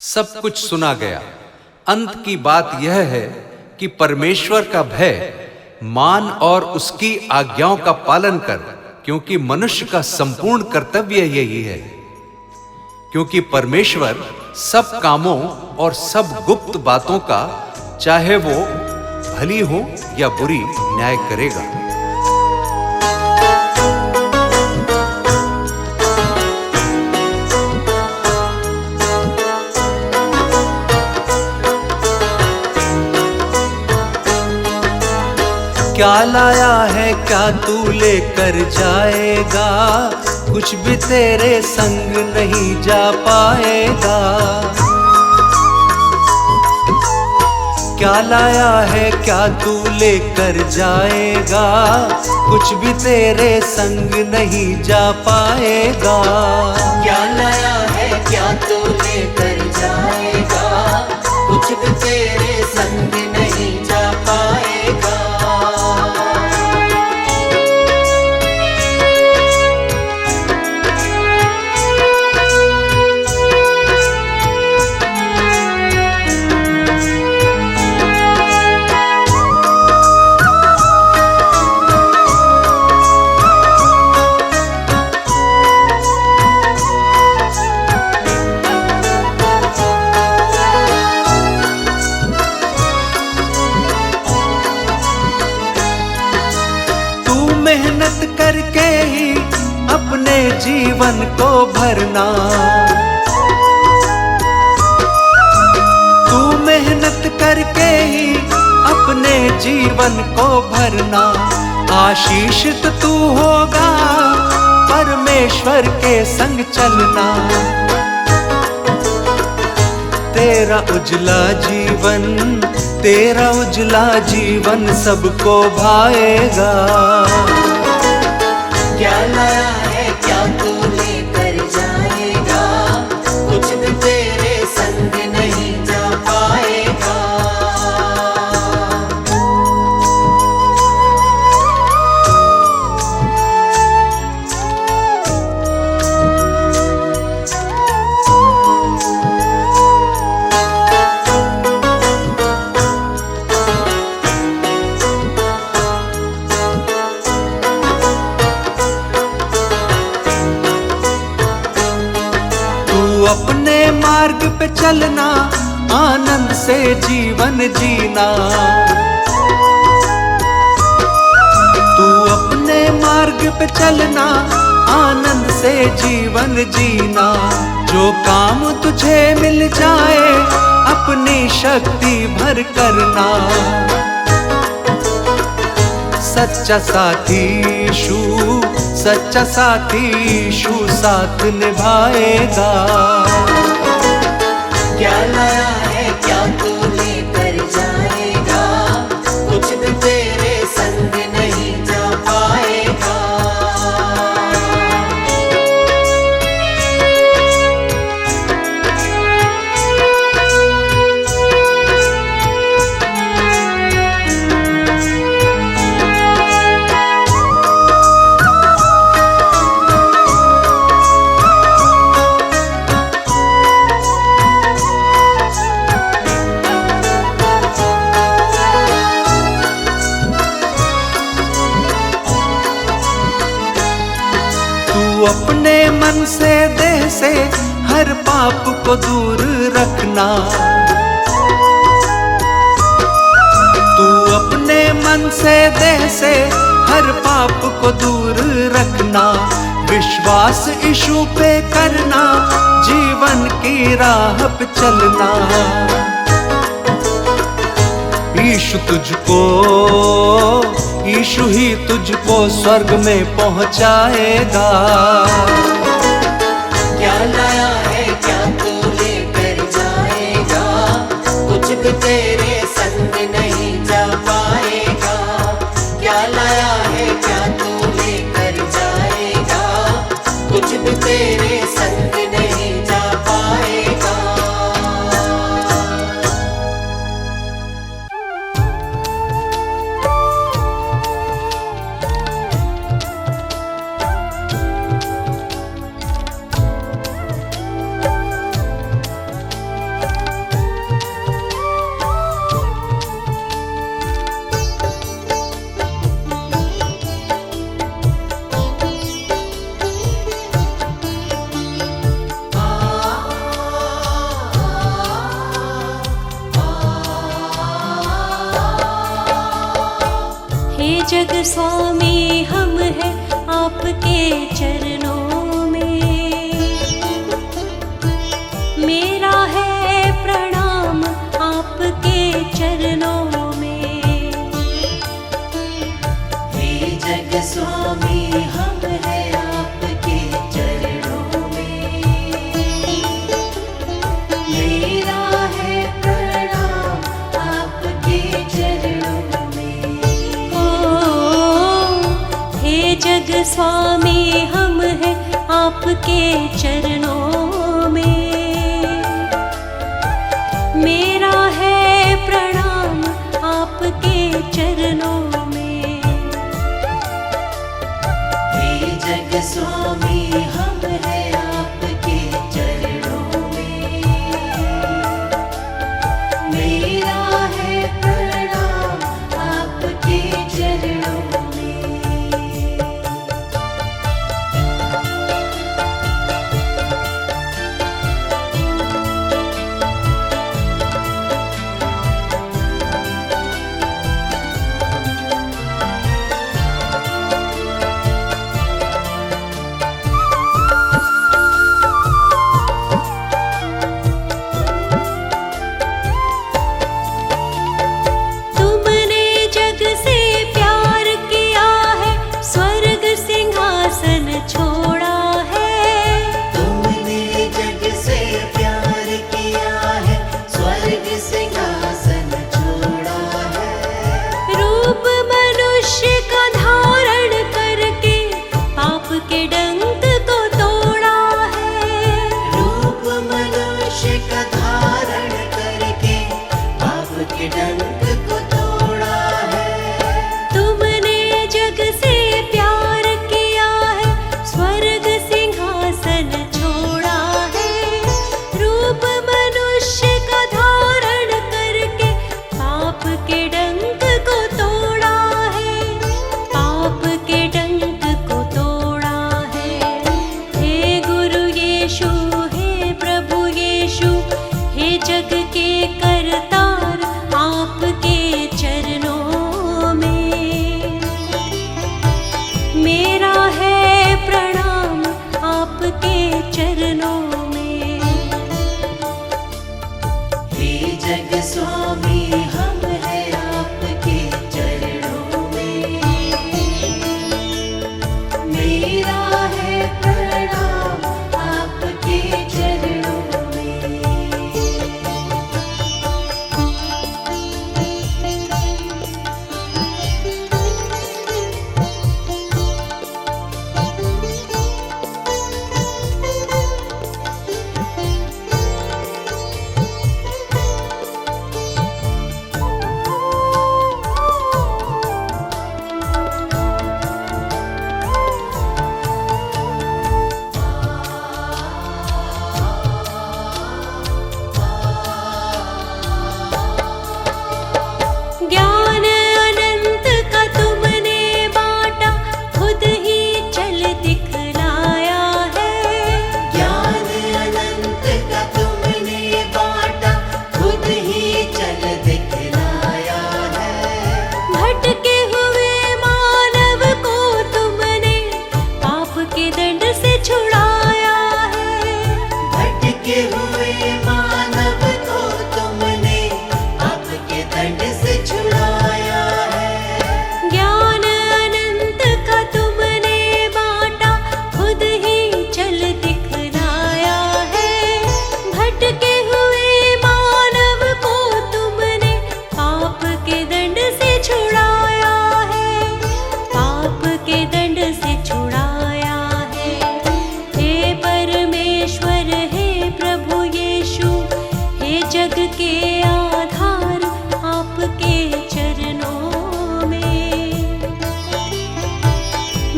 सब कुछ सुना गया। अंत की बात यह है कि परमेश्वर का भय मान और उसकी आज्ञाओं का पालन कर, क्योंकि मनुष्य का संपूर्ण कर्तव्य यही है। क्योंकि परमेश्वर सब कामों और सब गुप्त बातों का, चाहे वो भली हो या बुरी, न्याय करेगा। क्या लाया है, क्या तू लेकर जाएगा, कुछ भी तेरे संग नहीं जा पाएगा। क्या लाया है, क्या तू लेकर जाएगा, कुछ भी तेरे संग नहीं जा पाएगा। क्या लाया है, क्या तू लेकर जाएगा, कुछ भी तेरे संग नहीं जा पाएगा। मेहनत करके ही अपने जीवन को भरना, तू मेहनत करके ही अपने जीवन को भरना। आशीषित तू होगा परमेश्वर के संग चलना। तेरा उजला जीवन, तेरा उजला जीवन सबको भाएगा। क्या लाया है, क्या तू लेकर जाएगा, कुछ भी तेरे संग नहीं जा पाएगा। अपने मार्ग पे चलना, आनंद से जीवन जीना। तू अपने मार्ग पे चलना, आनंद से जीवन जीना। जो काम तुझे मिल जाए, अपनी शक्ति भर करना। सच्चा साथी यीशु, सच्चा साथी यीशु साथ निभाएगा। क्या लाया है, क्या तू लेकर जाएगा, कुछ भी तेरे संग नहीं जा पाएगा। तू अपने मन से, देह से हर पाप को दूर रखना। तू अपने मन से, देह से हर पाप को दूर रखना। विश्वास यीशु पे करना, जीवन की राह पे चलना। यीशु तुझको, यीशु ही तुझको स्वर्ग में पहुंचाएगा। क्या लाया है, क्या तू लेकर जाएगा, कुछ भी तेरे संग नहीं जा पाएगा। क्या लाया है, क्या तू लेकर जाएगा, कुछ भी तेरे संग नहीं जा पाएगा। स्वामी हम हैं आपके चरणों में। मेरा है प्रणाम आपके चरणों में। हे जग स्वामी हम हैं आपके चरणों में। मेरा है प्रणाम आपके चरणों में। हे जग स्वामी हम हैं आपके चरणों में। मेरा है प्रणाम आपके चरणों में। हे जग स्वामी हम हैं आपके चरणों में। मेरा है प्रणाम आपके चरणों में। तुमने जग से प्यार किया है, स्वर्ग सिंहासन छोड़ा है। तुमने जग से प्यार किया है, स्वर्ग सिंहासन छोड़ा है। रूप मनुष्य का धारण करके पाप के डंक को तोड़ा है। रूप मनुष्य का धारण करके पाप के डंक को तोड़ा है। तुमने जग से प्यार किया है, स्वर्ग सिंहासन छोड़ा है। रूप मनुष्य का धारण करके पाप के डंक को तोड़ा है। पाप के डंक को तोड़ा है। हे गुरु यीशु, हे प्रभु यीशु, हे जग के करतार आपके चरणों में। मेरा है प्रणाम आपके चरणों में। हे जग स्वामी हम हैं आपके चरणों में। मेरा है प्रणाम आपके चरणों में। ज्ञान अनंत का तुमने बांटा, खुद ही चल दिखलाया है। ज्ञान अनंत का तुमने बांटा, खुद ही चल दिखलाया है। भटके हुए मानव को तुमने पाप के दंड से छुड़ाया है। भटके हुए मानव को तुमने पाप के दंड से छुड़ाया है। ज्ञान अनंत का तुमने बांटा, खुद ही चल दिखलाया है। भटके हुए मानव को तुमने पाप के दंड से छुड़ाया है। पाप के दंड से छुड़ाया है। हे परमेश्वर, हे प्रभु यीशु, हे जग के आधार आपके चरणों में।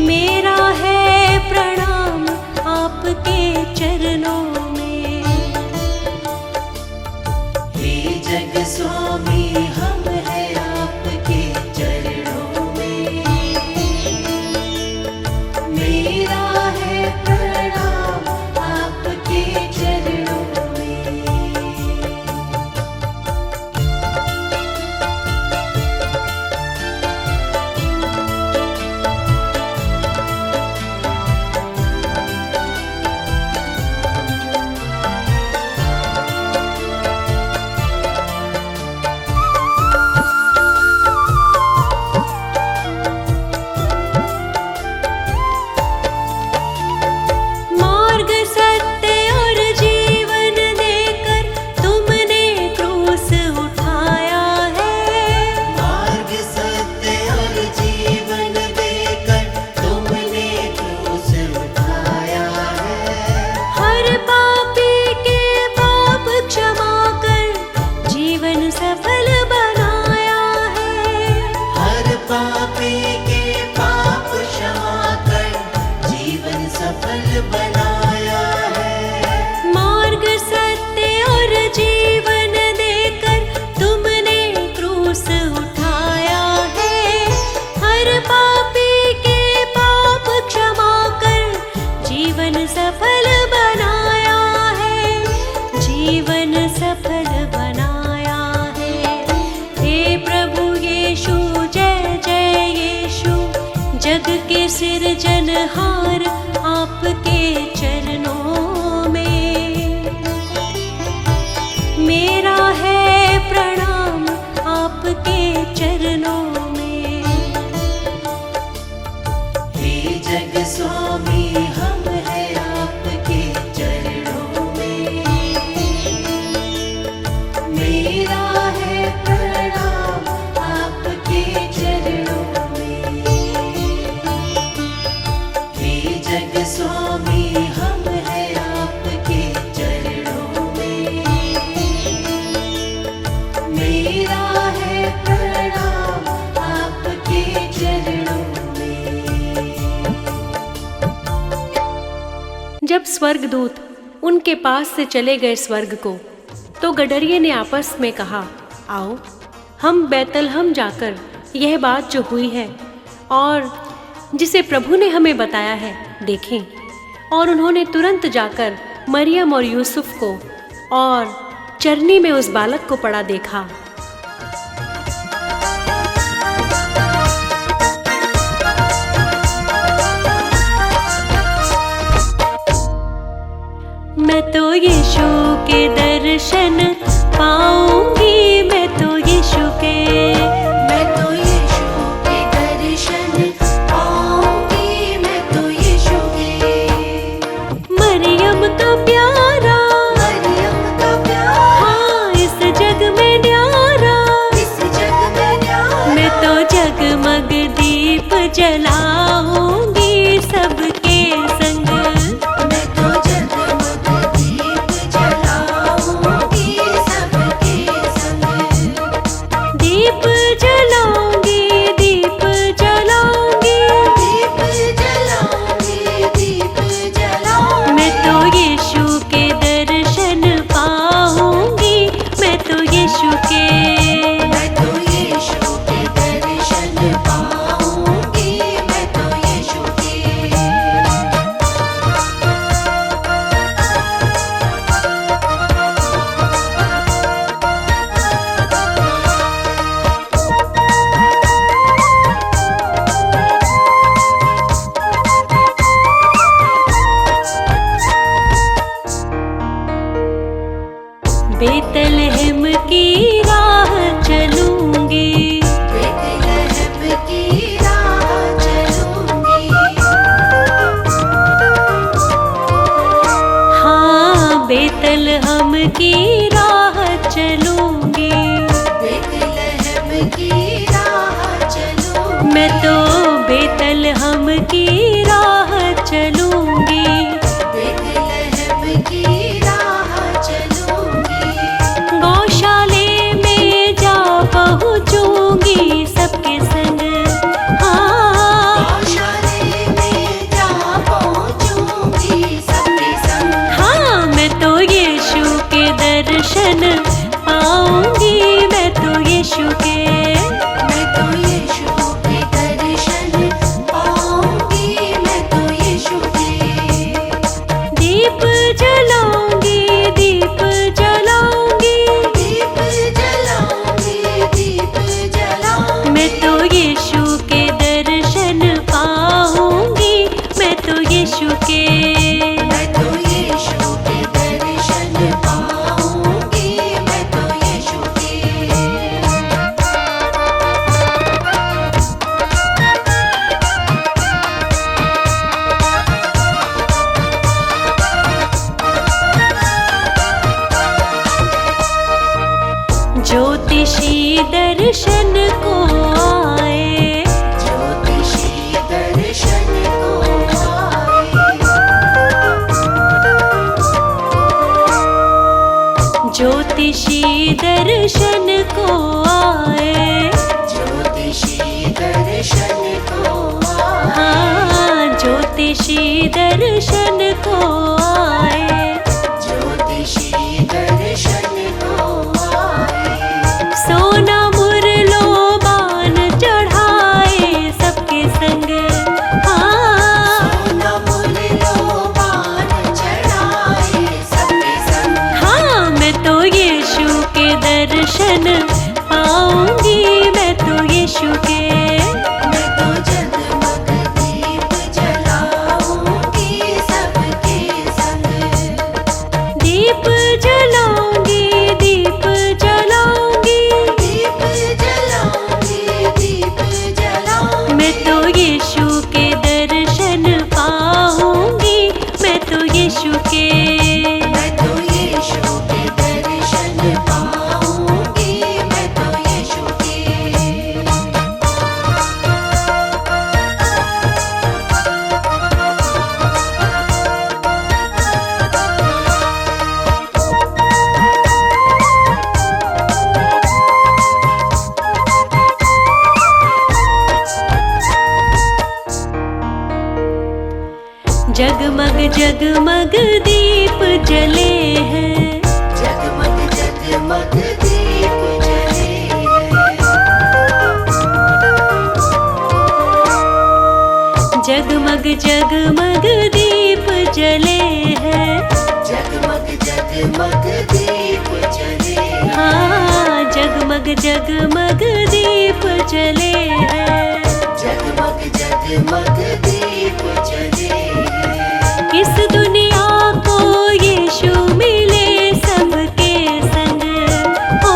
मेरा है प्रणाम आपके चरणों में। हे जग स्वामी हम हैं आपके चरणों में। मेरा है प्रणाम आपके चरणों में। सफल बनाया है। हे प्रभु यीशु जय जय यीशु, जग के सिरजनहार आपके चरणों में मेरा है प्रणाम आपके चरणों में। हे जग स्वामी हम है आपके चरणों में, मेरा है प्रणाम आपके चरणों में। हे जग स्वामी हम है आपके चरणों में, मेरा है प्रणाम आपके चरणों में। जब स्वर्गदूत उनके पास से चले गए स्वर्ग को, तो गडरिये ने आपस में कहा, आओ हम बैतलहम जाकर यह बात जो हुई है और जिसे प्रभु ने हमें बताया है देखें। और उन्होंने तुरंत जाकर मरियम और यूसुफ को और चरनी में उस बालक को पड़ा देखा। मैं तो यीशु के दर्शन पाऊंगी, मैं तो यीशु के, मैं तो यीशु के दर्शन पाऊंगी, मैं तो यीशु के। मरियम का प्यारा, मरियम का प्यारा, हाँ इस जग में न्यारा, इस जग में न्यारा। मैं तो जगमग दीप जलाऊंगी सबके संग। मैं तो जगमग दीप जलाऊंगी सबके संग। दीप जलाऊंगी, दीप जलाऊंगी, दीप जलाऊंगी, दीप जलाऊंगी। मैं तो यीशु के दर्शन पाऊंगी, मैं तो यीशु के। मैं तो यीशु के दर्शन पाऊंगी, मैं तो यीशु के। बेतलहम की राह चलूंगी, बेतलहम की राह चलूंगी। हाँ बेतलहम की राह चलूंगी। बेतलहम की राह चलूंगी। मैं तो बेतलहम की राह चलूंगी। बेतलहम की राह चलूंगी। गौशाले में जा पहुंचूंगी सबके संग। हाँ गौशाले में जा पहुंचूंगी सबके संग। हाँ मैं तो यीशु के दर्शन पाऊंगी, मैं तो यीशु के। मैं तो यीशु के दर्शन पाऊंगी, मैं तो यीशु के। दीप जलाऊंगी, दीप जलाऊंगी, दीप जलाऊंगी, दीप जलाऊंगी। मैं तो यीशु के दर्शन पाऊंगी, मैं तो यीशु के। मैं तो यीशु के दर्शन पाऊंगी, मैं तो यीशु के। ज्योतिषी दर्शन को आए, ज्योतिषी दर्शन को आए। ज्योतिषी दर्शन को आए। ज्योतिषी दर्शन को आए। हाँ ज्योतिषी दर्शन को आए। ज्योतिषी दर्शन को आए। सोना मुरलो बान चढ़ाए सबके संग। हाँ सोना मुरलो बान चढ़ाए सबके संग। हाँ मैं तो ये दर्शन पाऊंगी मैं तो यीशु के। मैं तो जगमग दीप जलाऊंगी सबके संग। दीप जलाऊंगी, दीप जलाऊंगी, दीप जलाऊंगी, दीप जलाऊंगी। मैं तो यीशु के दर्शन पाऊंगी मैं तो यीशु के। मैं तो यीशु के दर्शन पाऊंगी मैं तो यीशु के। जगमग जगमग दीप जले हैं, जगमग जगमग दीप जले हैं। जगमग जगमग दीप जले हैं। जगमग जगमग दीप जले हैं। हाँ, जगमग जगमग दीप जले हैं। जगमग जगमग दीप जले हैं। इस दुनिया को यीशु मिले सबके संग। ओ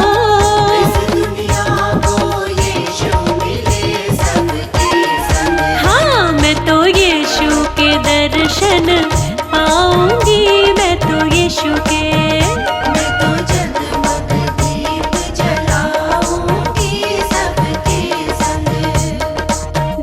इस दुनिया को यीशु मिले सबके संग। हाँ, मैं तो यीशु के दर्शन पाऊंगी मैं तो यीशु के। मैं तो जगमग दीप जलाऊंगी सबके संग।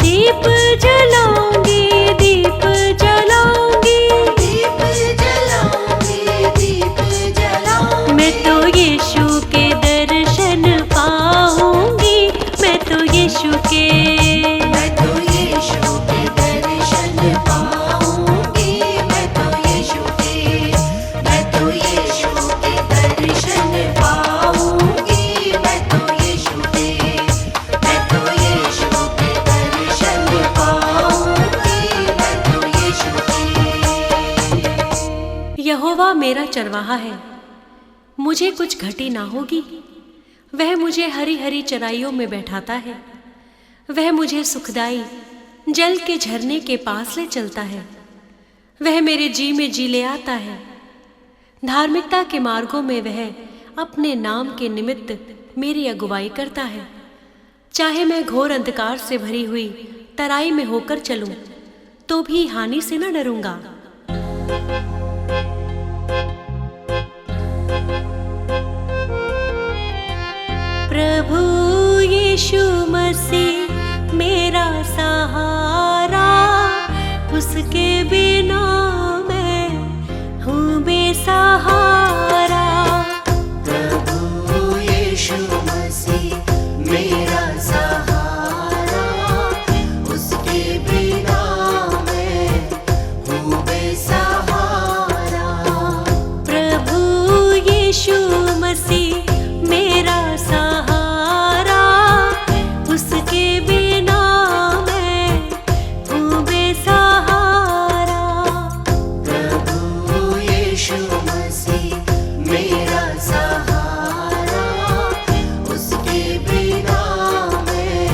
दीप जलाऊंगी, दीप जलाऊंगी, दीप जलाऊंगी, दीप जलाऊंगी। मैं तो यीशु के दर्शन पाऊंगी मैं तो यीशु के। मैं तो यीशु के दर्शन पाऊंगी मैं तो यीशु के। मैं तो यीशु के दर्शन पाऊंगी मैं तो यीशु के। मैं तो यीशु के दर्शन पाऊंगी मैं तो यीशु के। यहोवा मेरा चरवाहा है, मुझे कुछ घटी ना होगी। वह मुझे हरी हरी चराइयों में बैठाता है। वह मुझे सुखदाई जल के झरने के पास ले चलता है। वह मेरे जी में जी ले आता है। धार्मिकता के मार्गों में वह अपने नाम के निमित्त मेरी अगुवाई करता है। चाहे मैं घोर अंधकार से भरी हुई तराई में होकर चलूं, तो भी हानि से न डरूंगा। प्रभु यीशु मसीह मेरा सहारा, उसके बिना मैं हूँ बेसहारा। प्रभु यीशु मसीह मेरा सहारा, उसके बिना मैं हूँ बेसहारा। प्रभु यीशु मसीह मेरा सहारा, उसके बिना मैं हूँ बेसहारा। प्रभु यीशु मसीह मेरा सहारा, उसके बिना मैं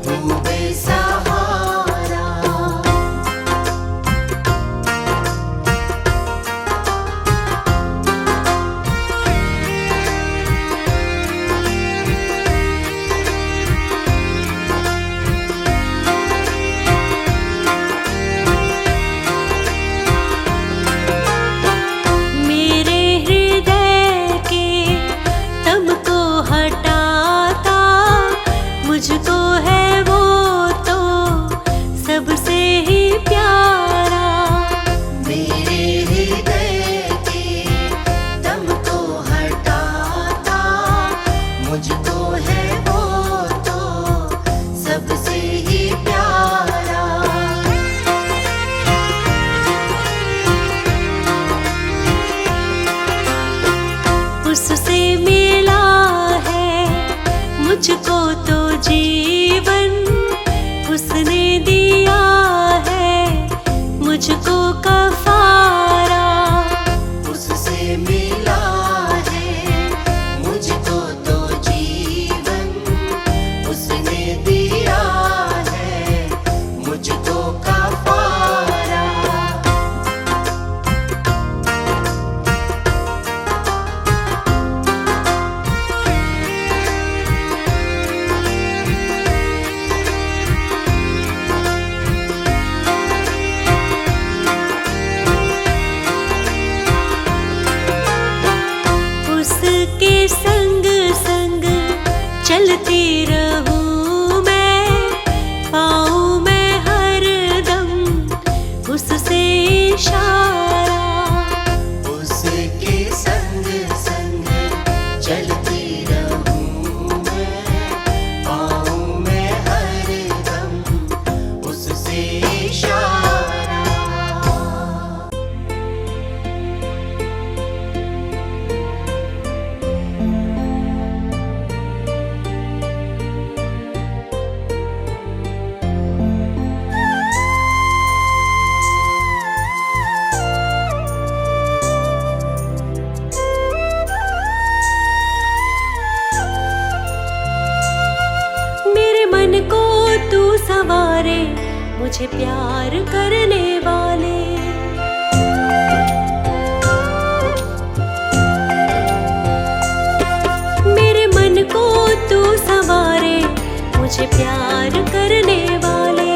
हूँ बेसहारा। मेरे हृदय के तम को हटाता, मुझको है वो तो सबसे ही प्यारा। मेरे हृदय के दम को हटाता, मुझको है वो तो सबसे ही प्यारा। उससे मिला है मुझको तो जीवन, उसने दिया है मुझको कफारा। उससे मिला है मुझको तो सवारे मुझे प्यार करने वाले। मेरे मन को तू सवारे मुझे प्यार करने वाले।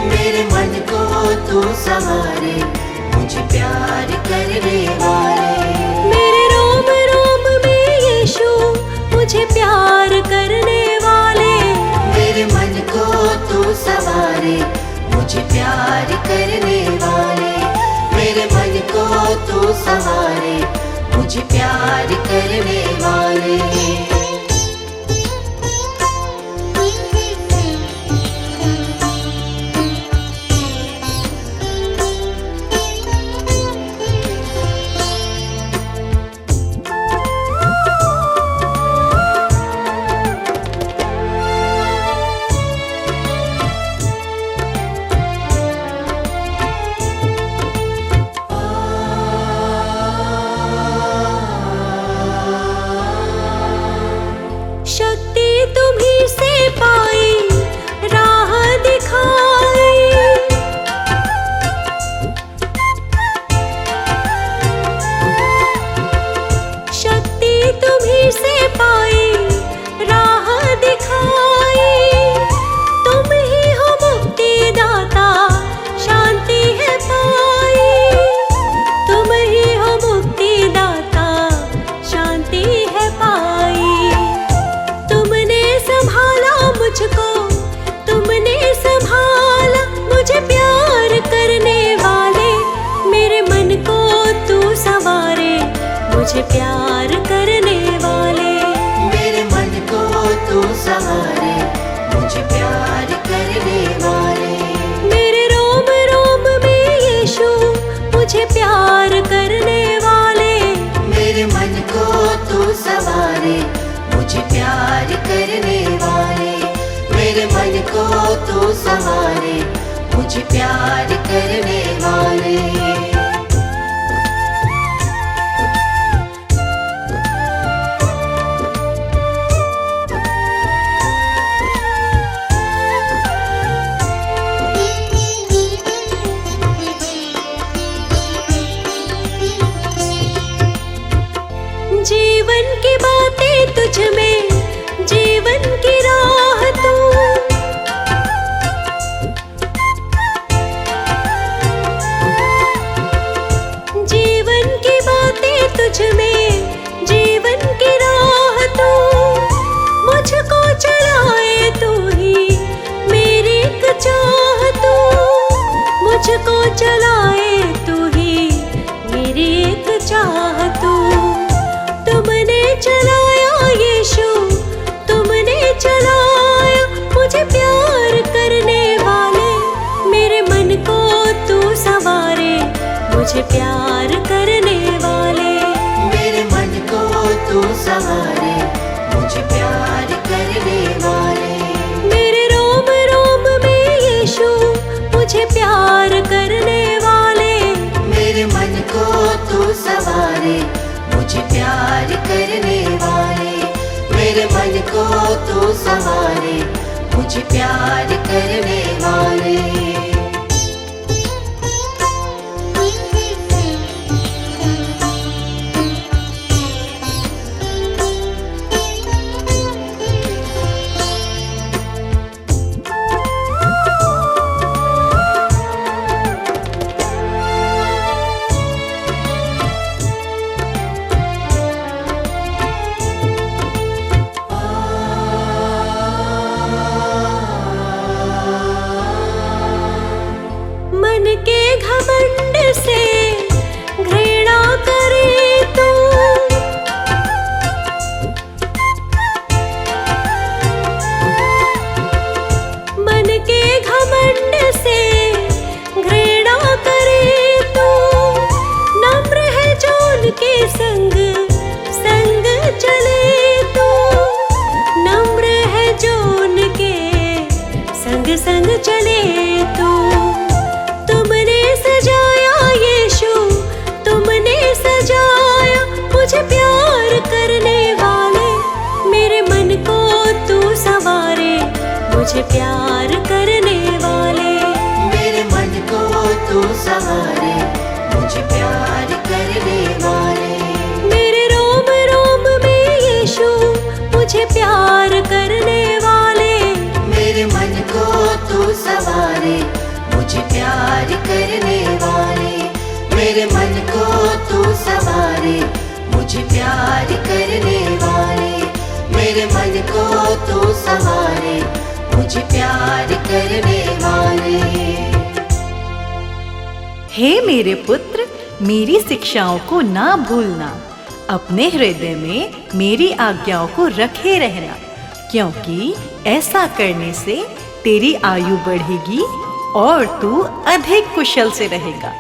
मेरे मन को तू सवारे मुझे प्यार करने वाले। मेरे रोम रोम में यीशु मुझे प्यार करने वाले। मेरे मन को तू सवारे मुझे प्यार करने वाले। मेरे मन को तू सवारे मुझे प्यार करने वाले। शक्ति तुम्हीं से पाई, राह दिखाई। शक्ति तुम्हीं से पाई, राह दिखाई। तुम ही हो मुक्ति दाता, शांति है पाई। तुम ही हो मुक्ति दाता, शांति है पाई। तुमने संभाला मुझको, तुमने संभाला मुझे प्यार करने वाले। मेरे मन को तू सवारे मुझे प्यार करने वाले। मेरे मन को तू सवारे मुझे प्यार करने वाले। मेरे रोम रोम में यीशु मुझे प्यार करने वाले। मेरे मन को तू सवारे मुझे प्यार करने वाले। मेरे मन को तू सवारे मुझे प्यार करने वाले। जीवन की बातें तुझ में, जीवन की राह तू। जीवन की बातें तुझ में, जीवन की राह तू। मुझको चलाए तू ही, मेरी एक चाह तू। मुझको चलाए तू ही, मेरी एक चाह तू। तुमने चलाया यीशु, तुमने चलाया मुझे प्यार करने वाले। मेरे मन को तू सवारे मुझे प्यार करने वाले। मेरे मन को तू सवारे मुझे प्यार करने वाले। मेरे रोम रोम में यीशु मुझे प्यार करने वाले। मेरे मन को तू सवारे मुझे प्यार करने वाले। मेरे मन को तू सवारे मुझे प्यार करने वाले। मन के घमंड से घृणा करे तू। मन के घमंड से घृणा करे तू। नम्र है जो उनके संग संग चले तू। नम्र है जो उनके संग संग चले तू। तुमने सजाया यीशु, तुमने सजाया मुझे प्यार करने वाले। मेरे मन को तू सवारे मुझे प्यार करने सवारे मुझे प्यार करने वाले। मेरे रोम रोम में यीशु मुझे प्यार करने वाले। मेरे मन को तू सवारे मुझे प्यार करने वाले। मेरे मन को तू सवारे मुझे प्यार करने वाले। मेरे मन को तू सवारे मुझे प्यार करने वाले। हे मेरे पुत्र, मेरी शिक्षाओं को ना भूलना, अपने हृदय में मेरी आज्ञाओं को रखे रहना, क्योंकि ऐसा करने से तेरी आयु बढ़ेगी और तू अधिक कुशल से रहेगा।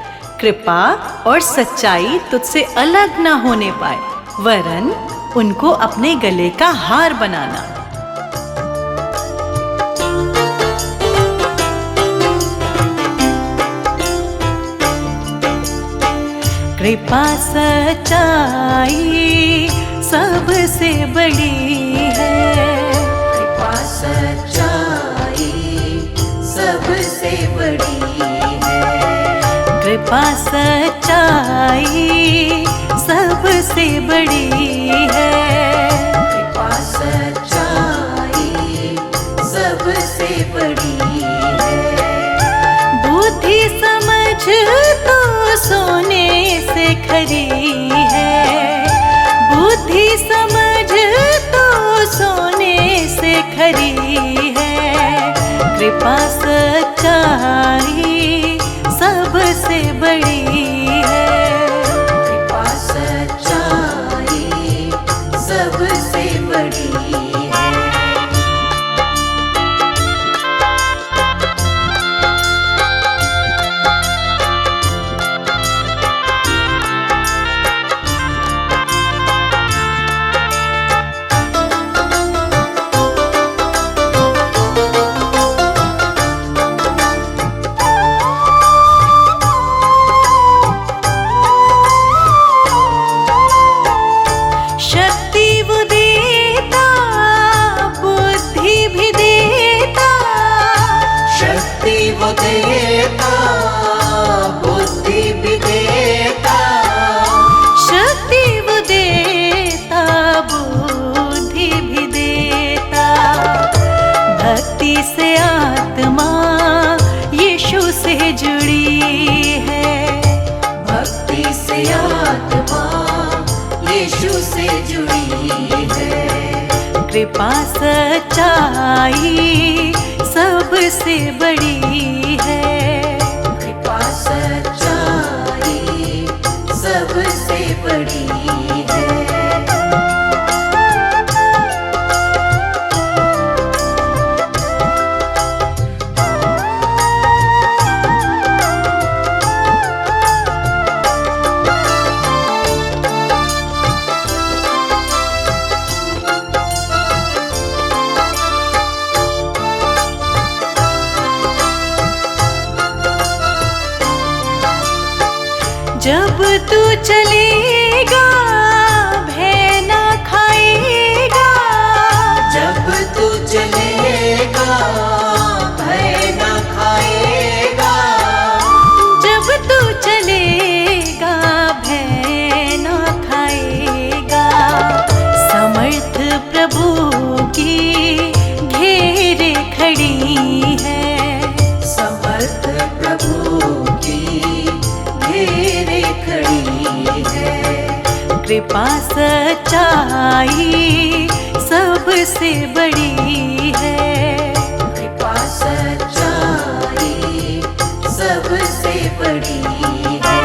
कृपा और सच्चाई तुझसे अलग ना होने पाए, वरन उनको अपने गले का हार बनाना। कृपा सच्चाई सबसे बड़ी है। कृपा सच्चाई सबसे बड़ी है। कृपा सच्चाई सबसे बड़ी है। कृपा सच्चाई सबसे बड़ी है। बुद्धि समझ तो सोने से खरी है। बुद्धि समझ तो सोने से खरी है। कृपा सच्चाई सबसे बड़ी है। कृपा सच्चाई सबसे बड़ी है। कृपा सच्चाई सबसे बड़ी है। कृपा सच्चाई सबसे बड़ी है। जब तू चलेगा भय ना खाएगा। जब तू चलेगा भय ना खाएगा। जब तू चलेगा भय ना खाएगा। समर्थ प्रभु की घेरे खड़ी है। समर्थ प्रभु की घेरे खड़ी है। कृपा सच्चाई सबसे बड़ी है। कृपा सच्चाई सबसे बड़ी है।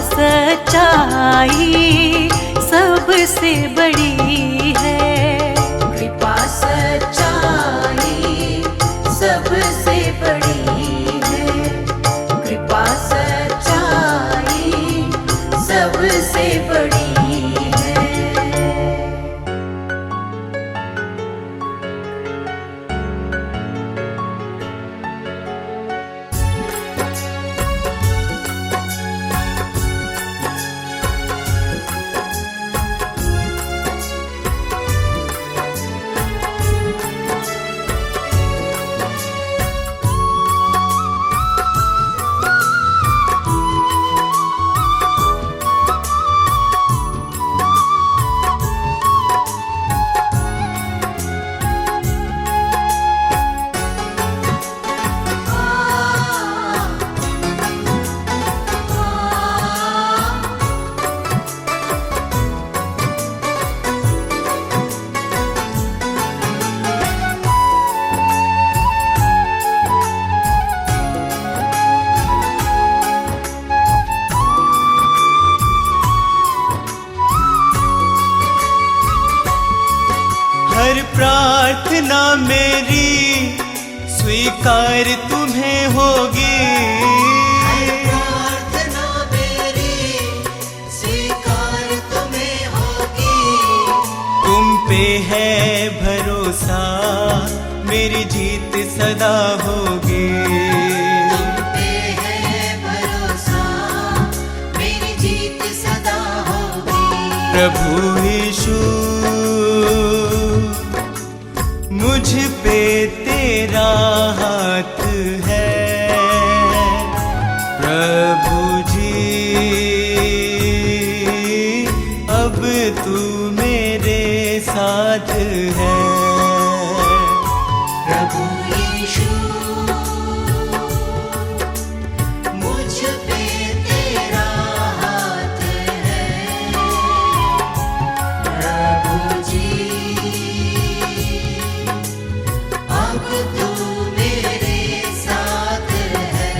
सच्चाई सबसे बड़ी है। कृपा सच्चाई सबसे बड़ी है। कृपा सच्चाई सबसे बड़ी है। हर प्रार्थना मेरी स्वीकार तुम्हें होगी। प्रार्थना मेरी स्वीकार तुम्हें होगी। तुम पे है भरोसा मेरी जीत सदा होगी। तुम पे है भरोसा मेरी जीत सदा होगी। प्रभु यीशु मुझ पे तेरा हाथ है। प्रभु जी अब तू मेरे साथ है। प्रभु यीशु मुझ पे तेरा हाथ है। प्रभु जी अब तू मेरे साथ है।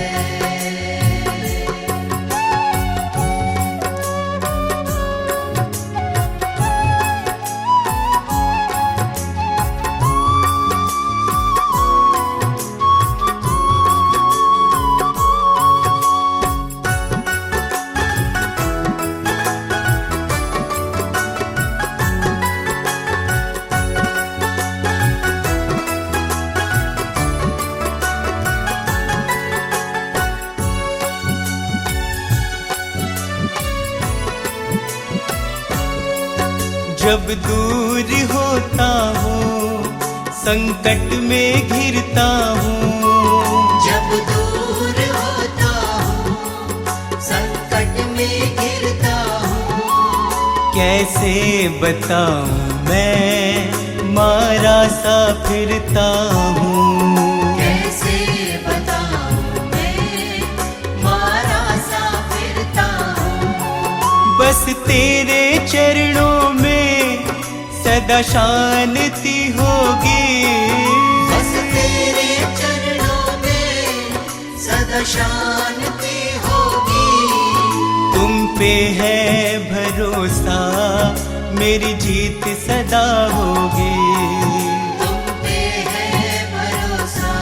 जब दूर होता हूँ संकट में घिरता हूँ। जब दूर होता हूँ संकट में घिरता हूँ। कैसे बताऊँ मैं मारा सा फिरता हूँ। कैसे बताऊँ मैं मारा सा फिरता हूँ। बस तेरे चरणों में सदा शांति होगी। बस तेरे चरणों में सदा शांति होगी। तुम पे है भरोसा मेरी जीत सदा होगी। तुम पे है भरोसा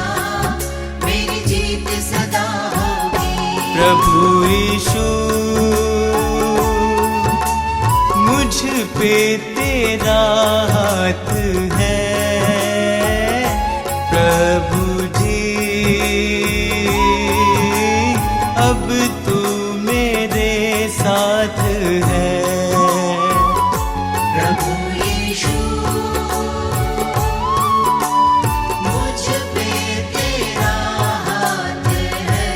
मेरी जीत सदा होगी। प्रभु यीशु मुझ पे तेरा हाथ है। प्रभु जी अब तू मेरे साथ है। प्रभु यीशु मुझ पे तेरा हाथ है।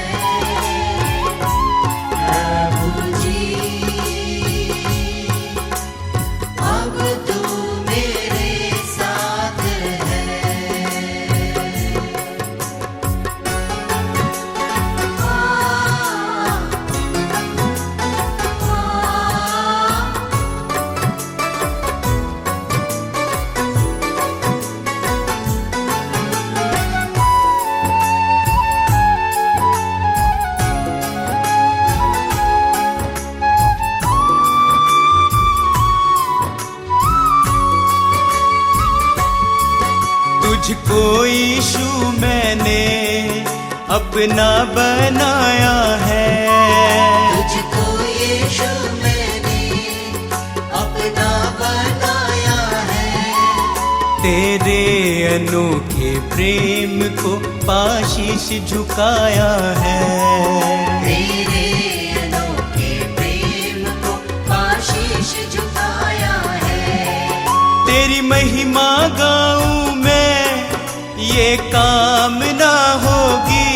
प्रभु जी अब तू मेरे साथ तुझको यीशु मैंने अपना बनाया है। तुझको यीशु मैंने अपना बनाया है। तेरे अनोखे प्रेम को पाशीश झुकाया है। तेरे अनोखे प्रेम को पाशीश झुकाया है। तेरी महिमा गाऊं मैं, ये काम ना होगी।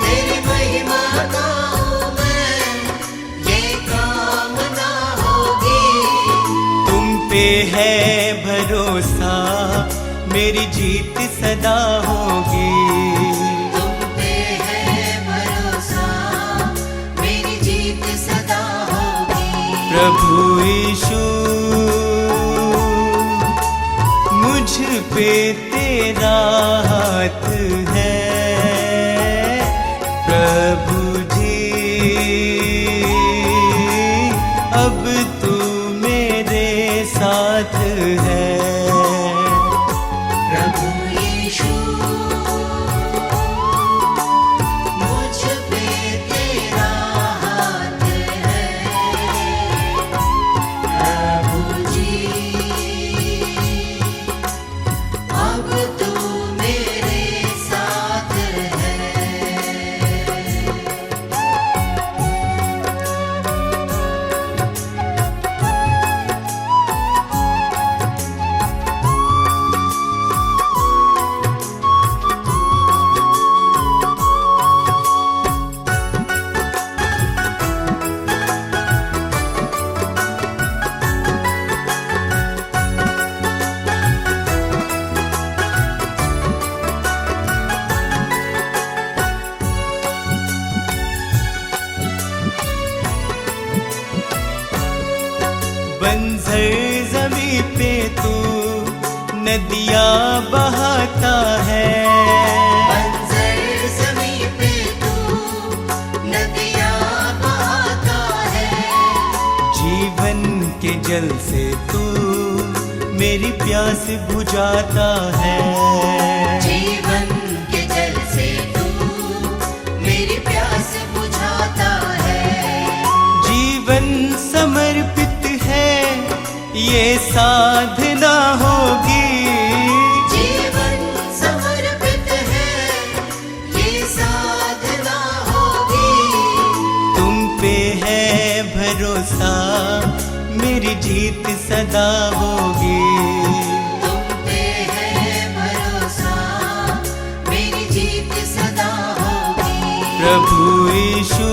तेरी महिमा गाऊं मैं, ये काम ना होगी। तुम पे है भरोसा, मेरी जीत सदा होगी। तुम पे है भरोसा, मेरी जीत सदा होगी। प्रभु यीशु मुझ पे तेरा हाथ है। प्रभु जी अब तू मेरे साथ है। प्रभु यीशु मुझ पे तेरा हाथ है। प्रभु जी अब तू मेरे साथ है। बंजर जमी पे तू नदियाँ बहाता है। बंजर ज़मीं पे तू नदियाँ बहाता है। जीवन के जल से तू मेरी प्यास बुझाता है। जीवन के जल से तू मेरी प्यास बुझाता है। जीवन समर्पित है, ये साधना होगी। जीवन समर्पित है, ये साधना होगी। तुम पे है भरोसा, मेरी जीत सदा होगी। तुम पे है भरोसा, मेरी जीत सदा होगी। प्रभु यीशु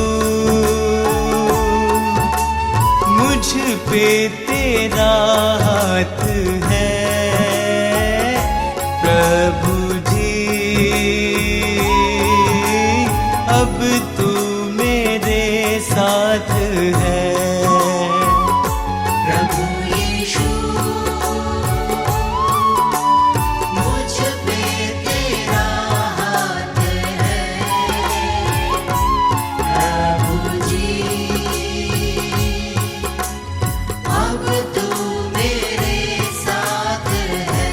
मुझ पे तेरा हाथ है। प्रभु जी अब तू मेरे साथ है। प्रभु यीशु मुझ पे तेरा हाथ है। प्रभु जी अब तू मेरे साथ है।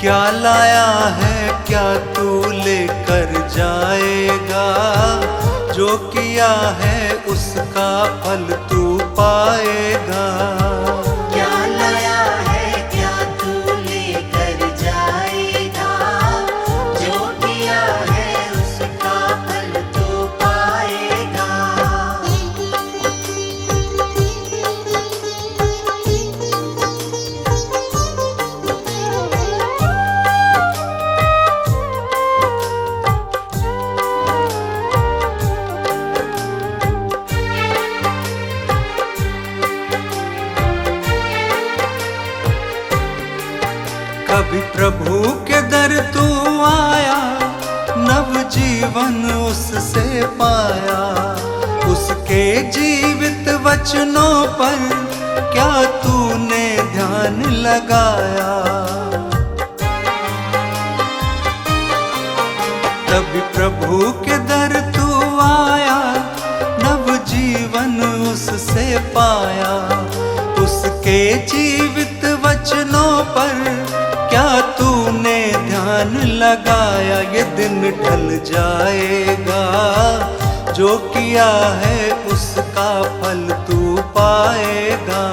क्या लाया है, क्या तू लेकर जाएगा? जो किया है उसका फल तू पाएगा। क्या लाया है, क्या तू लेकर जाएगा? जो किया है उसका फल तू पाएगा। जीवन उससे पाया, उसके जीवित वचनों पर क्या तूने ध्यान लगाया। तभी प्रभु के दर तू आया, नव जीवन उससे पाया, उसके जीवित वचनों पर क्या तूने ध्यान लगाया। ये दिन ढल जाएगा, जो किया है उसका फल तू पाएगा।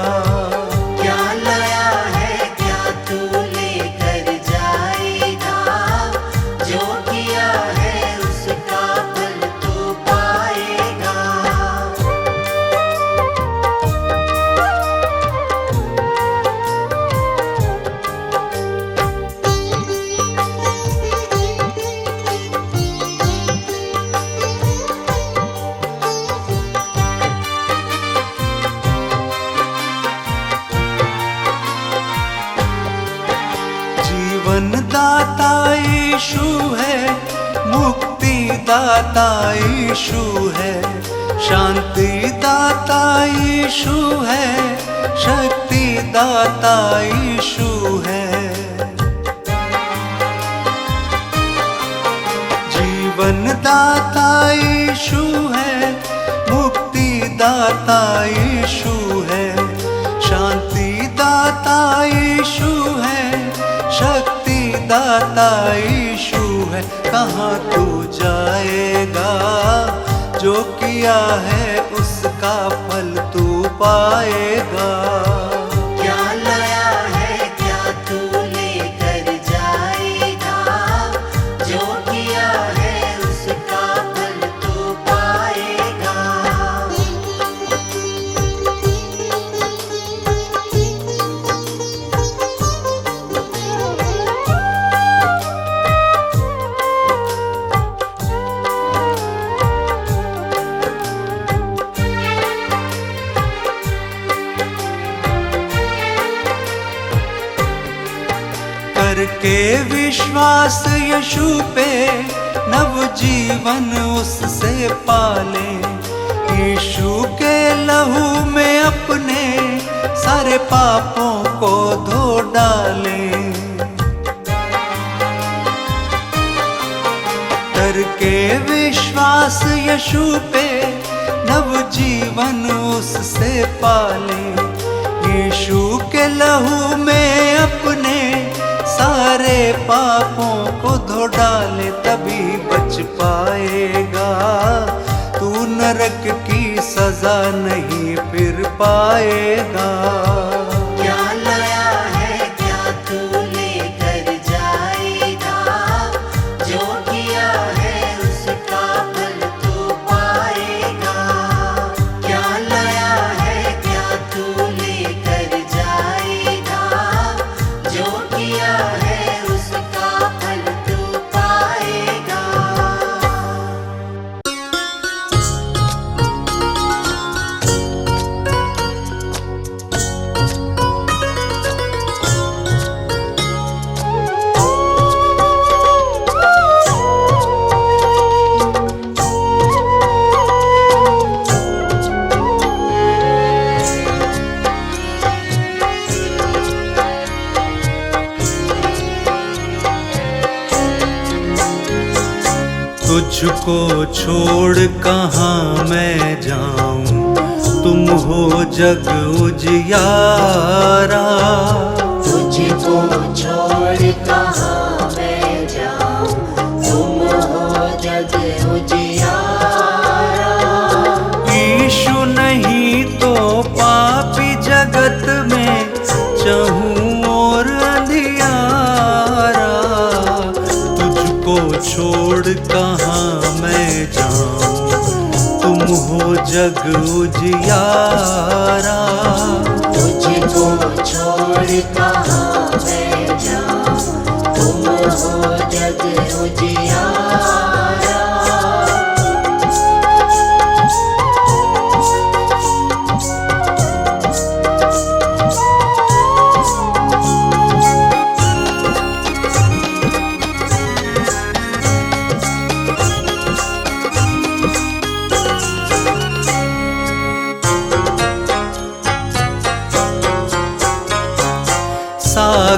क्या लाया है क्या तू लेकर जाएगा, जो किया है उसका फल तू पाएगा। जीवन दाता यीशु है, मुक्ति दाता यीशु है, शांति दाता यीशु है, शक्ति दाता यीशु है। जीवन दाता यीशु है, मुक्ति दाता यीशु है, शांति दाता यीशु है, शक्ति दाता यीशु है। कहाँ तू जाएगा, जो किया है उसका फल तू पाएगा। क्या लाया है क्या तू लेकर जाएगा, जो किया है उसका फल तू पाएगा। करके विश्वास यीशु पे, नव जीवन उससे पाले। यीशु के लहू में अपने सारे पापों को धो डाले। करके विश्वास यीशु पे, नव जीवन उससे पाले। यीशु के लहू में अपने सारे पापों को धो डाले, तभी बच पाएगा तू, नरक की सजा नहीं फिर पाएगा। क्या लाया है क्या तू लेकर जाएगा, जो किया है उसका फल तू पाएगा। क्या लाया है क्या तू लेकर जाएगा, जो किया है उसका फल तू पाएगा। तुझको छोड़ कहाँ मैं जाऊं, तुम हो जग उजियारा। तुझको छोड़ कहाँ मैं जाऊं, तुम हो जग उजियारा। यीशु नहीं तो पापी जगत में चहूं और अंधियारा। तुझको छोड़ कहाँ मैं जाऊं, तुम हो जग उजियारा। तुझको छोड़ कहाँ मैं जाऊं, तुम हो जग उजियारा।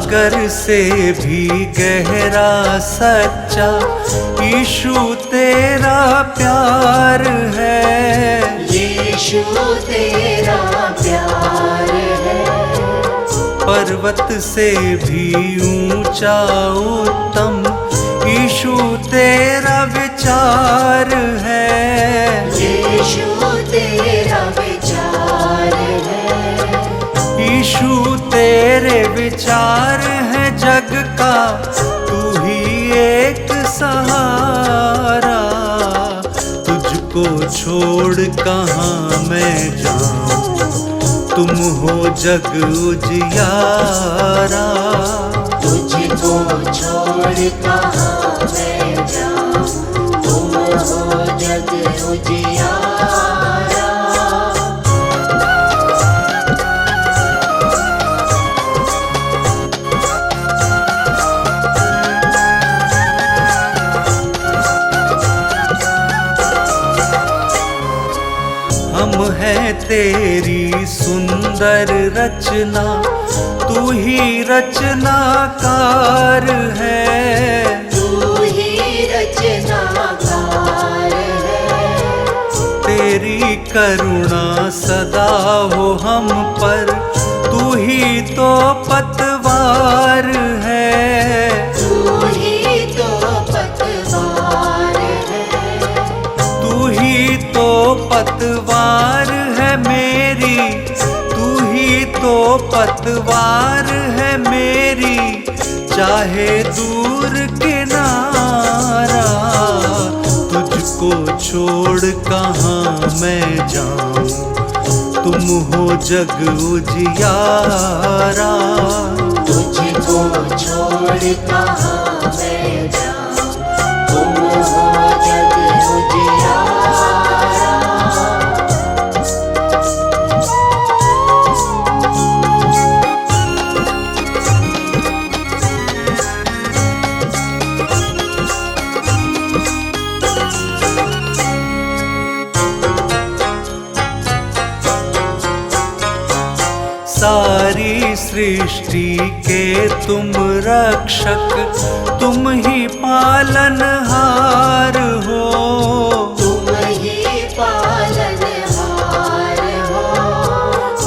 सागर से भी गहरा सच्चा यीशु तेरा प्यार है। यीशु तेरा प्यार है। पर्वत से भी ऊंचा उत्तम यीशु तेरा विचार है। यीशु तेरा विचार है। यीशु तेरे विचार है जग का तू ही एक सहारा। तुझको छोड़ कहाँ मैं जाऊं, तुम हो जग उजियारा। तुझको छोड़ कहाँ मैं जाऊं, तुम हो जग उजियारा। हम हैं तेरी सुंदर रचना, तू ही रचनाकार है। तू ही रचनाकार है। तेरी करुणा सदा हो हम पर, तू ही तो पतवार है। तू ही तो पतवार है। तू ही तो पतवार है मेरी, तू ही तो पतवार है मेरी, चाहे दूर किनारा। तुझको छोड़ कहाँ मैं जाऊं, तुम हो जग उजियारा। तुझको छोड़ कहाँ मैं जाऊं, तुम हो जग उजियारा। सारी सृष्टि के तुम रक्षक, तुम ही पालनहार हो। तुम ही पालनहार हो।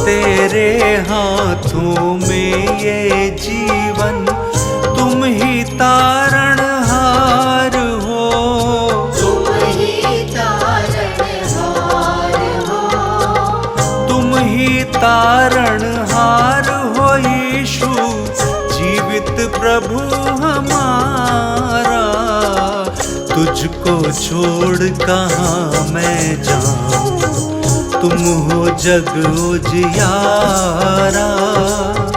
तेरे हाथों में ये जीवन, तुम ही तारणहार हो। तुम ही तारणहार हो। तुम ही तारणहार हो यीशु, जीवित प्रभु हमारा। तुझको छोड़ कहाँ मैं जाऊं, तुम हो जग उजियारा।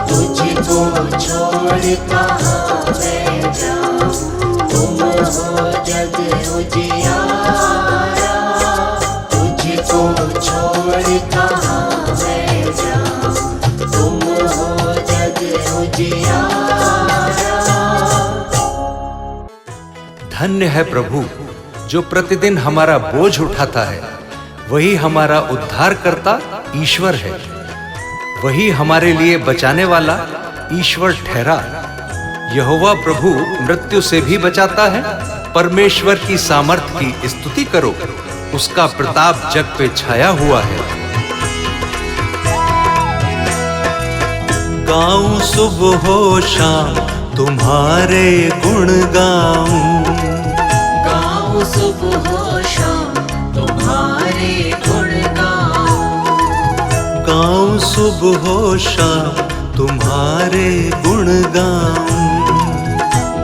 तुझको छोड़ कहाँ मैं जाऊं, तुम हो जग उजियारा। तुझको छोड़ कहाँ मैं जाऊं, तुम हो जग उजियारा। धन्य है प्रभु जो प्रतिदिन हमारा बोझ उठाता है। वही हमारा उद्धार करता ईश्वर है। वही हमारे लिए बचाने वाला ईश्वर ठहरा। यहोवा प्रभु मृत्यु से भी बचाता है। परमेश्वर की सामर्थ की स्तुति करो, उसका प्रताप जग पे छाया हुआ है। गाऊं सुबह हो शाम तुम्हारे गुण गाऊं। गाऊं सुबह हो शाम तुम्हारे गुण गाऊं। गाऊं सुबह हो शाम तुम्हारे गुण गाऊं।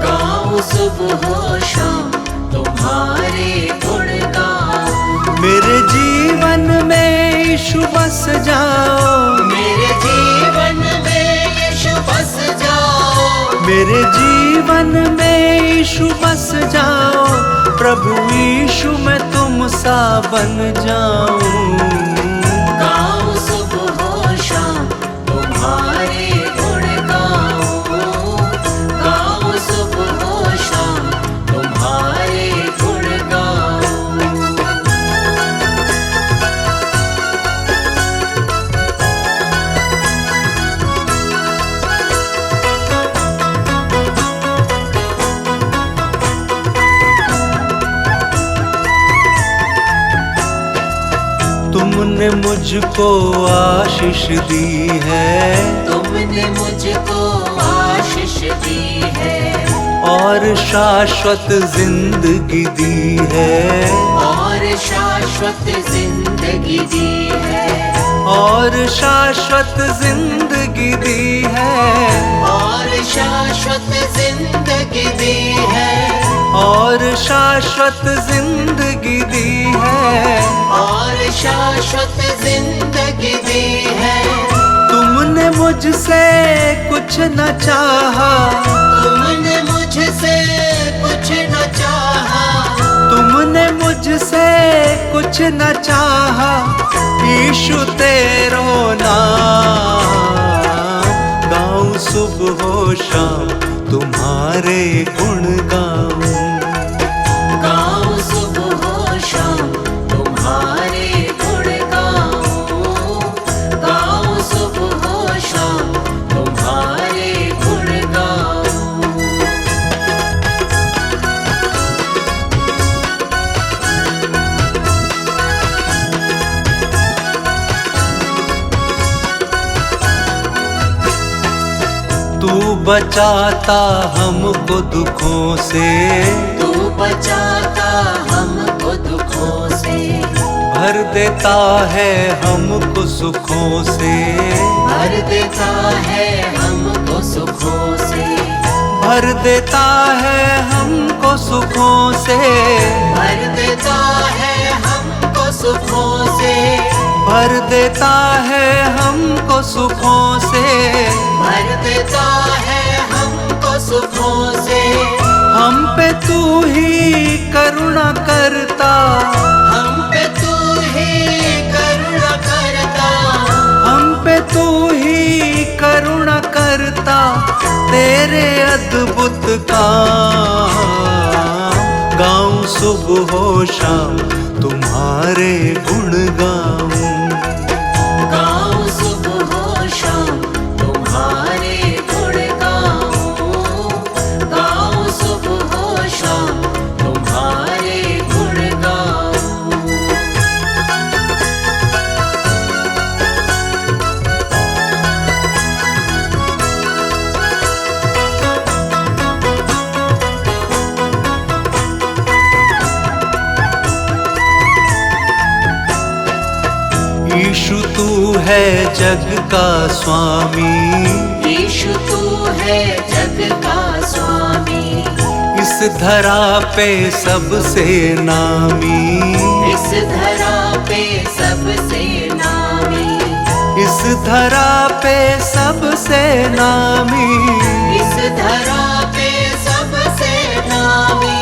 गाऊं सुबह हो शाम तुम्हारे गुण गाऊं। मेरे जीवन में यीशु बस जाओ। मेरे जीवन में यीशु बस जाओ। मेरे जीवन में यीशु बस जाओ। प्रभु यीशु मैं तुम सा बन जाऊं। गाऊं सुबह हो शाम तुम्हारे गुण गाऊं। गाऊं सुबह हो शाम तुम्हारे गुण गाऊं। तुमने मुझको आशीष दी है, तुमने मुझको आशीष दी है, और शाश्वत जिंदगी दी है, और शाश्वत जिंदगी दी है, और शाश्वत जिंदगी दी है, और शाश्वत जिंदगी दी है, और शाश्वत जिंदगी दी है, और शाश्वत जिंदगी दी है। तुमने मुझसे कुछ न चाहा, तुमने मुझसे कुछ न चाहा, तुमने मुझसे कुछ न चाहा, यीशु तेरो नाम गाऊं सुबह हो शाम, तुम्हारे गुण गाऊं, गाऊं सुबह हो शाम, तुम्हारे गुण गाऊं, गाऊं सुबह हो शाम, तुम्हारे गुण गाऊं। तू बचाता हमको दुखों से, तू बचाता हमको दुखों से, भर देता है हमको सुखों से, भर देता है हमको सुखों से, भर देता है हमको सुखों से, भर देता है हमको सुखों से, भर देता है हमको सुखों से, भर देता है हमको सुखों से। हम पे तू ही करुणा करता, हम पे तू ही करुणा करता, हम पे तू ही करुणा करता, तेरे अद्भुत काम गाऊं सुबह हो शाम, तुम्हारे गुण गाऊं, गाऊं सुबह हो शाम, तुम्हारे गुण गाऊं, गाऊं सुबह हो शाम, तुम्हारे गुण गाऊं। यीशु तू है जग का स्वामी, यीशु तू है जग का स्वामी, इस धरा पे सबसे नामी, इस धरा पे सबसे नामी, इस धरा पे सबसे नामी, इस धरा पे सबसे नामी,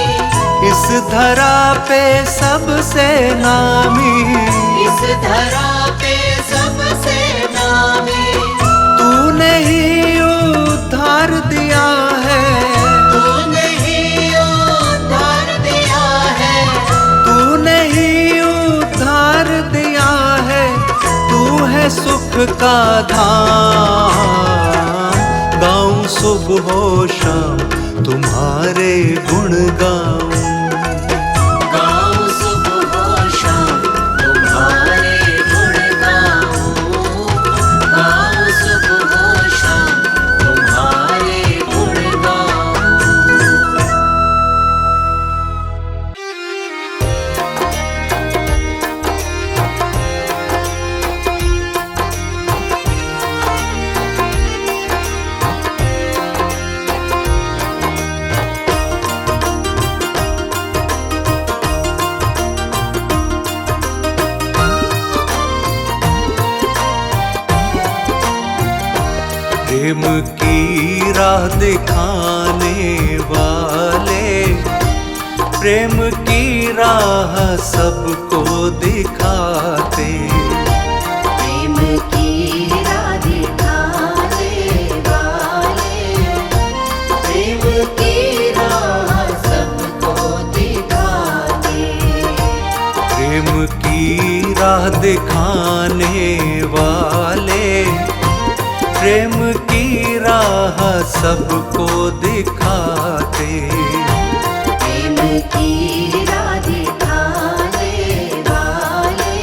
इस धरा पे सबसे नामी, इस धरा पे सबसे नामी। तूने ही उद्धार दिया है, तूने ही उद्धार दिया है, तूने ही उद्धार दिया है, तू है सुख का धाम गाऊं सुबह हो शाम, तुम्हारे गुण गाऊं, गाऊं सुबह हो शाम, तुम्हारे गुण गाऊं, गाऊं सुबह हो शाम, तुम्हारे गुण गाऊं। प्रेम की राह दिखाने वाले, प्रेम की राह सबको दिखाते, प्रेम की राह दिखाने वाले, प्रेम की राह सबको दिखाते, प्रेम की राह दिखाने वाले, प्रेम की राह सबको दिखाते, प्रेम की राह दिखाने वाले,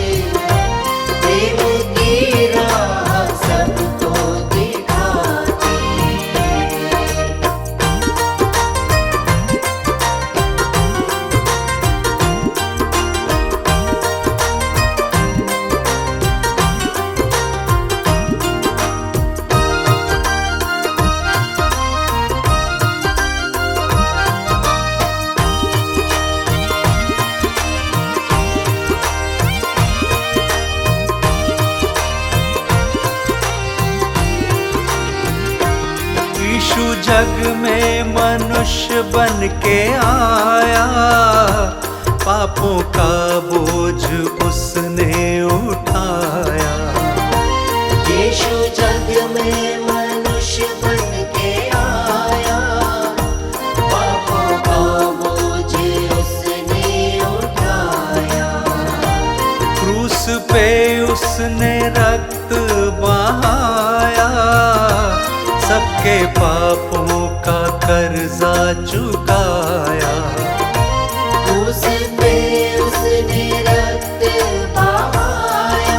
जग में मनुष्य बन के आया, पापों का बोझ उसने उठाया। यीशु जग में मनुष्य बन के आया, पापों का बोझ उसने उठाया। क्रूस पे उसने रक्त बहाया, सबके पापों का कर्जा चुकाया। क्रूस पे उसने रक्त बहाया,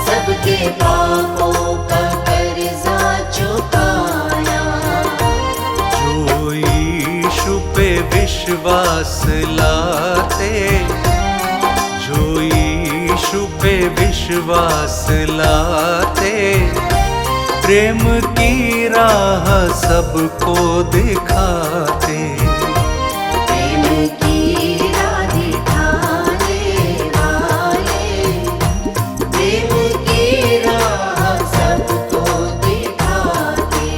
सबके पापों का कर्जा चुकाया। जो यीशु पे विश्वास लाते, जो यीशु पे विश्वास लाते, प्रेम की राह सबको दिखाते। प्रेम की राह दिखाने वाले, प्रेम की राह सबको दिखाते।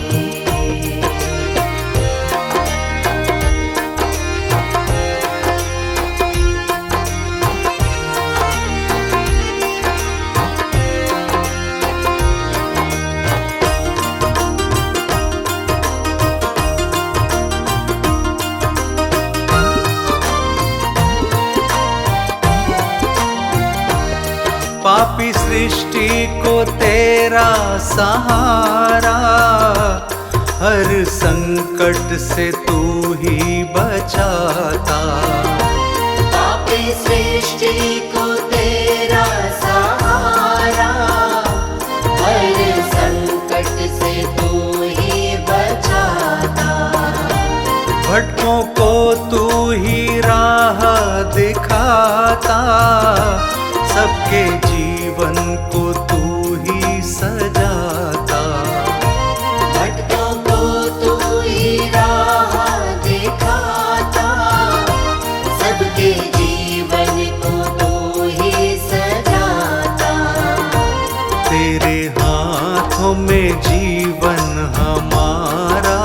पापी सृष्टि को तेरा सहारा, हर संकट से तू ही बचाता। पापी सृष्टि को तेरा सहारा, हर संकट से तू ही बचाता। भटकों को तू ही राह दिखाता, सबके जीवन को तू ही सजाता। भटकों को तू ही राह दिखाता, सबके जीवन को तू ही सजाता। तेरे हाथों में जीवन हमारा,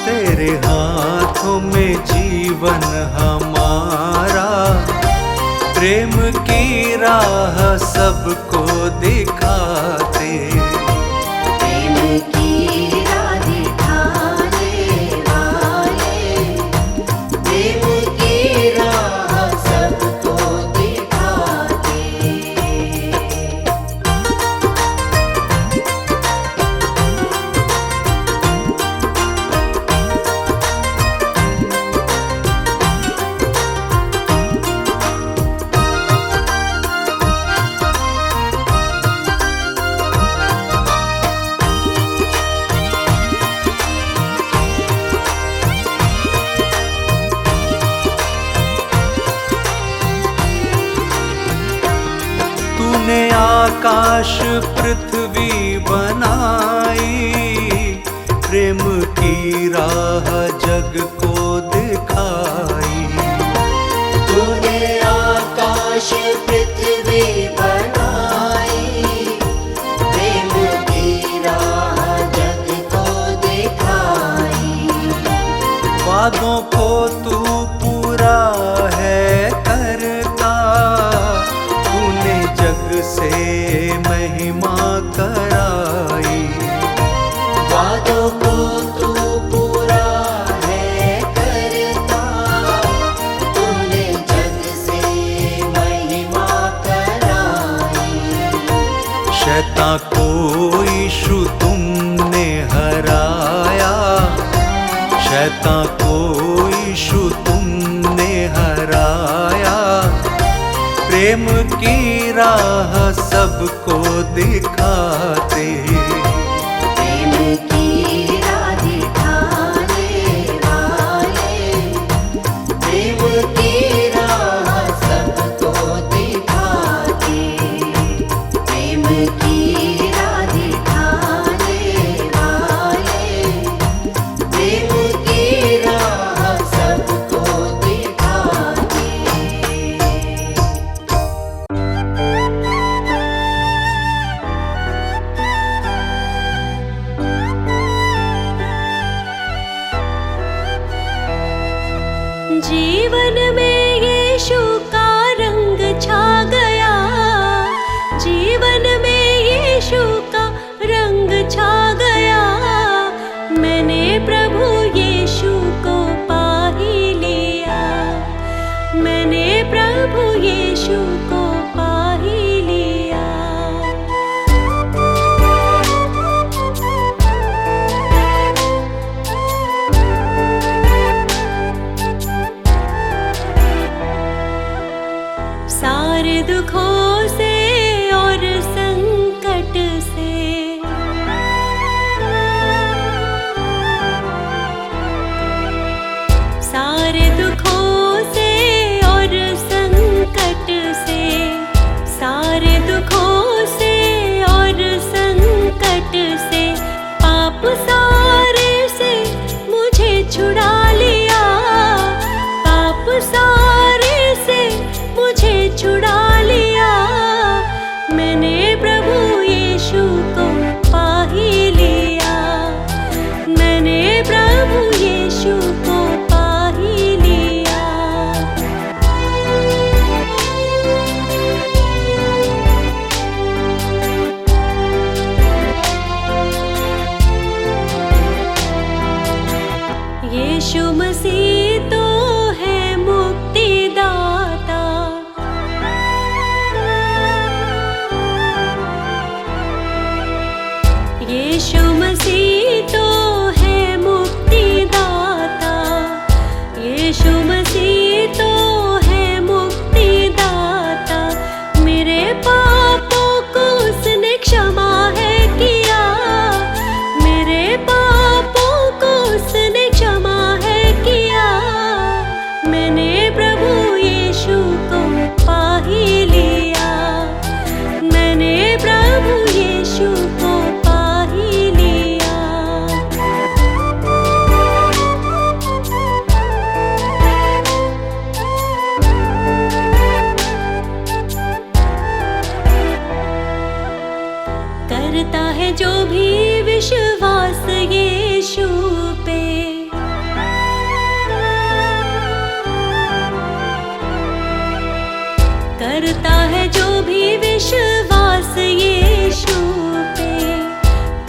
तेरे हाथों में जीवन हमारा। प्रेम की राह सबको दिखाते। प्रेम की राह दिखाने वाले, प्रेम की राह सबको दिखाते। तूने आकाश पृथ्वी बनाई, प्रेम की राह जग को दिखाई। तूने आकाश पृथ्वी बनाई, प्रेम की राह जग को दिखाई। वादों को तू पूरा है करता, तूने जग से महिमा कराई। वादों को तू पूरा है करता, तूने जग से महिमा कराई। शैतान को यीशु तुमने हराया, शैतान को यीशु तुमने हराया। प्रेम की राह सबको दिखाते। प्रेम की राह दिखाने वाले, प्रेम की राह सबको दिखाते। प्रेम की राह दिखाने वाले, प्रेम की राह सबको दिखाते। प्रभु यीशु को पा ही लिया। सारे दुखों से और संकट से, सारे दुखों से और संकट से, सारे दुखों से और संकट से, पाप सारे से मुझे छुड़ा लिया, पाप सारे से मुझे छुड़ा लिया। मैंने प्रभु यीशु को पा ही लिया, मैंने प्रभु यीशु को पा ही लिया। यीशु मसीह तो है मुक्तिदाता, यीशु मसीह तो है मुक्तिदाता, यीशु मसीह तो है मुक्तिदाता। मेरे पापों को उसने क्षमा है किया, मेरे पापों को उसने क्षमा है किया। मैंने प्रभु यीशु को पा ही लिया, मैंने प्रभु यीशु को पा ही लिया। करता है जो भी विश्वास यीशु पे, करता है जो भी विश्वास यीशु पे,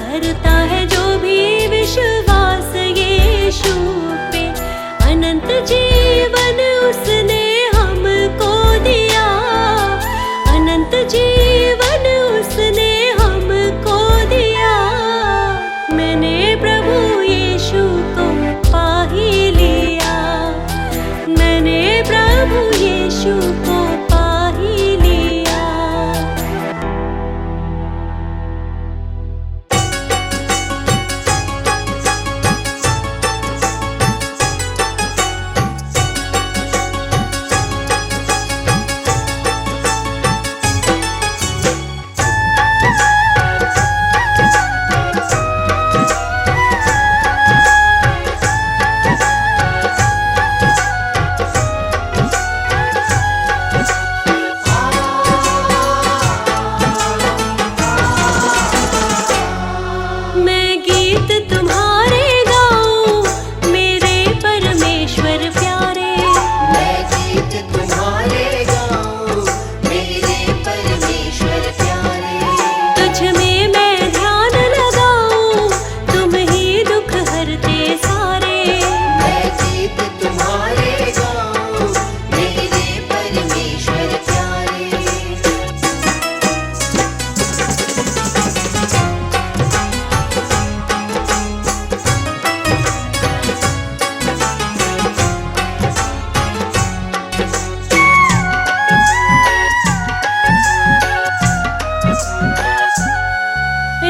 करता है जो भी विश्वास यीशु पे। अनंत जीवन उसने हमको दिया, अनंत जीवन उसने हमको दिया। मैंने प्रभु यीशु को पा ही लिया, मैंने प्रभु यीशु को पा ही लिया।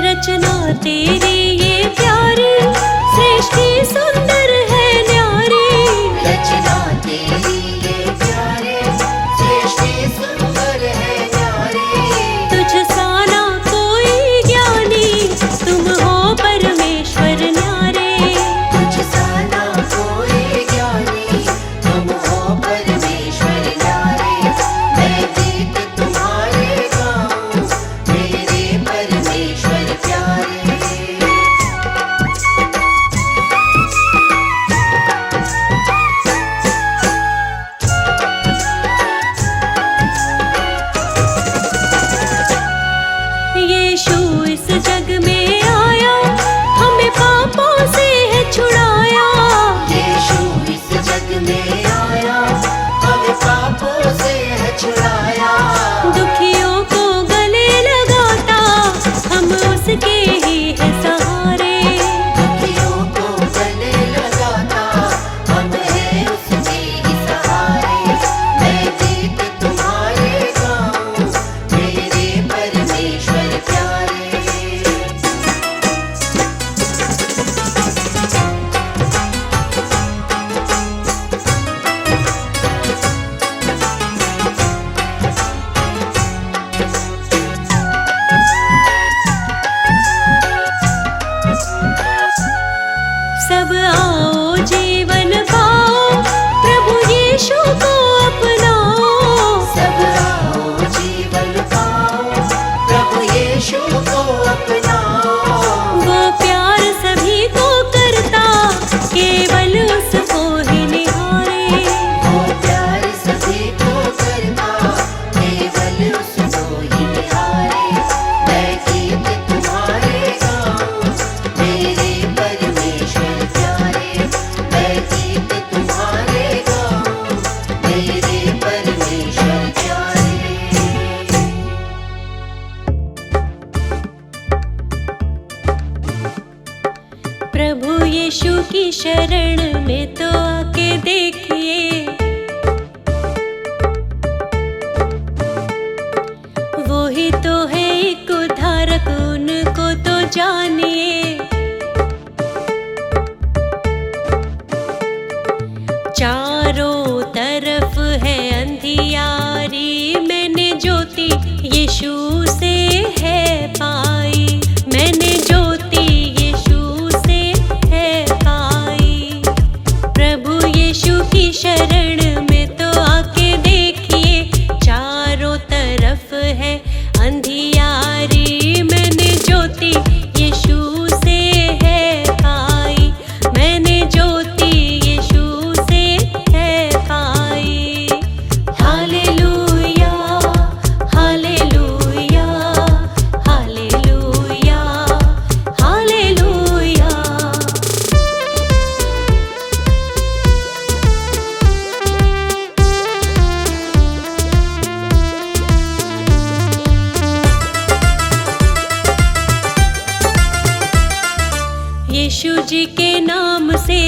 रचना तेरी ये प्यारी, सृष्टि सुंदर है न्यारी। रचना तेरी ये प्यारी, सृष्टि सुंदर है न्यारी। तुझ सा ना कोई ज्ञानी, तुम हो परमेश्वर न्यारे। तुझ सा ना कोई ज्ञानी, तुम हो परमेश्वर न्यारे। मैं गीत तुम्हारे गाऊं, मेरे परमेश्वर प्यारे। की शरण में तो आके देखिए, वो ही तो है एक उद्धारक, उनको तो जानिए। चारों तरफ है अंधियारी, मैंने ज्योति यीशु से है पाई, मैंने ज्योति यीशु से है पाई। प्रभु यीशु की शरण में तो आके देखिए, चारों तरफ है अंधियारी, मैंने ज्योति यीशु से है पाई, मैंने ज्योति यीशु से है पाई। Hallelujah hallelujah hallelujah hallelujah. Yeshu ji के नाम से